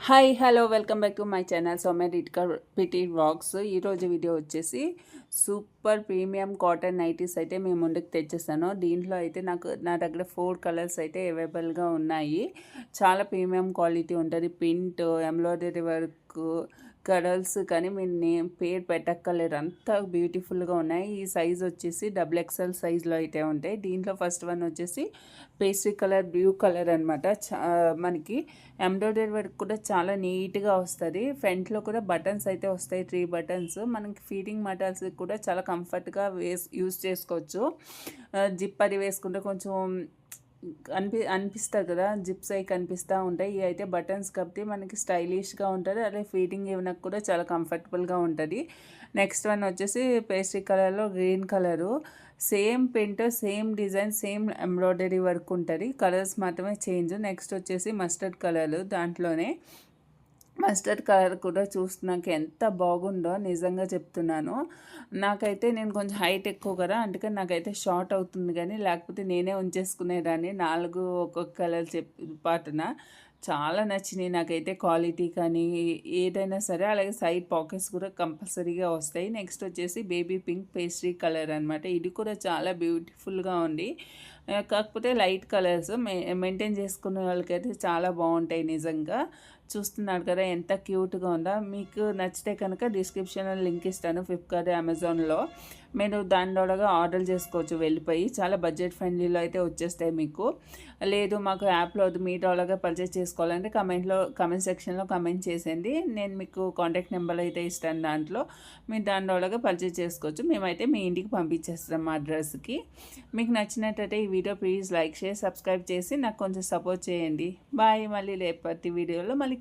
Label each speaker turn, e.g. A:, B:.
A: Hi hello welcome back to my channel Soumya PT vlogs. ఈరోజు video వచ్చేసి super premium cotton nighties అయితే మేము ముందుకు తెచ్చేసాను. దీంట్లో అయితే నా దగ్గర 4 కలర్స్ అయితే అవైలబుల్గా ఉన్నాయి. చాలా ప్రీమియం క్వాలిటీ ఉంటుంది. ప్రింట్, ఎంబ్రాయిడరీ వర్క్, కలర్స్ కానీ మీరు పేరు పెట్టక్కర్లేదు, అంత బ్యూటిఫుల్గా ఉన్నాయి. ఈ సైజ్ వచ్చేసి XXL సైజ్లో అయితే ఉంటాయి. దీంట్లో ఫస్ట్ వన్ వచ్చేసి పేస్ట్రీ కలర్, బ్లూ కలర్ అనమాట. మనకి ఎంబ్రాయిడరీ వర్క్ కూడా చాలా నీట్గా వస్తుంది. ఫ్రంట్లో కూడా బటన్స్ అయితే వస్తాయి, 3 బటన్స్. మనకి ఫీడింగ్ మటల్స్ కూడా చాలా కంఫర్ట్గా యూస్ చేసుకోవచ్చు. జిప్ అది వేసుకుంటే కొంచెం అనిపిస్తుంది కదా, జిప్స్ అవి కనిపిస్తూ ఉంటాయి. ఇవి అయితే బటన్స్ కాబట్టి మనకి స్టైలిష్గా ఉంటుంది. అదే ఫీడింగ్ ఇవ్వడానికి కూడా చాలా కంఫర్టబుల్గా ఉంటుంది. నెక్స్ట్ వన్ వచ్చేసి పేస్ట్రీ కలర్లో green colour. Same print, same design, same embroidery work ఉంటుంది. కలర్స్ మాత్రమే చేంజ్. నెక్స్ట్ వచ్చేసి మస్టర్డ్ కలర్. దాంట్లోనే మస్టర్డ్ కలర్ కూడా చూస్తున్నాక ఎంత బాగుందో నిజంగా చెప్తున్నాను. నాకైతే నేను కొంచెం హైట్ ఎక్కువ కదా, అందుకని నాకైతే షార్ట్ అవుతుంది. కానీ లేకపోతే నేనే ఉంచేసుకునేదాన్ని 4 ఒక్కొక్క కలర్ పాటున. చాలా నచ్చినాయి నాకైతే, క్వాలిటీ కానీ ఏదైనా సరే. అలాగే సైడ్ పాకెట్స్ కూడా కంపల్సరీగా వస్తాయి. నెక్స్ట్ వచ్చేసి బేబీ పింక్ పేస్ట్రీ కలర్ అనమాట. ఇది కూడా చాలా బ్యూటిఫుల్గా ఉంది. కాకపోతే లైట్ కలర్స్ మెయింటైన్ చేసుకునే వాళ్ళకైతే చాలా బాగుంటాయి. నిజంగా చూస్తున్నారు కదా ఎంత క్యూట్గా ఉందో. మీకు నచ్చితే కనుక డిస్క్రిప్షన్లో లింక్ ఇస్తాను, ఫ్లిప్కార్ట్, అమెజాన్లో. మీరు దాని ద్వారా ఆర్డర్ చేసుకోవచ్చు వెళ్ళిపోయి. చాలా బడ్జెట్ ఫ్రెండ్లీలో అయితే వచ్చేస్తాయి మీకు. లేదు మాకు యాప్లో మీ ద్వారా పర్చేస్ చేసుకోవాలంటే కమెంట్ సెక్షన్లో కమెంట్ చేసేయండి. నేను మీకు కాంటాక్ట్ నెంబర్ అయితే ఇస్తాను. దాంట్లో మీరు దాని ద్వారా పర్చేస్ చేసుకోవచ్చు. మేమైతే మీ ఇంటికి పంపించేస్తాం మా అడ్రస్కి. మీకు నచ్చినట్టయితే ఈ video please like, share, subscribe చేసి నాకు కొంచెం సపోర్ట్ చేయండి. బాయ్. మళ్ళీ రేపటి వీడియోలో మళ్ళీ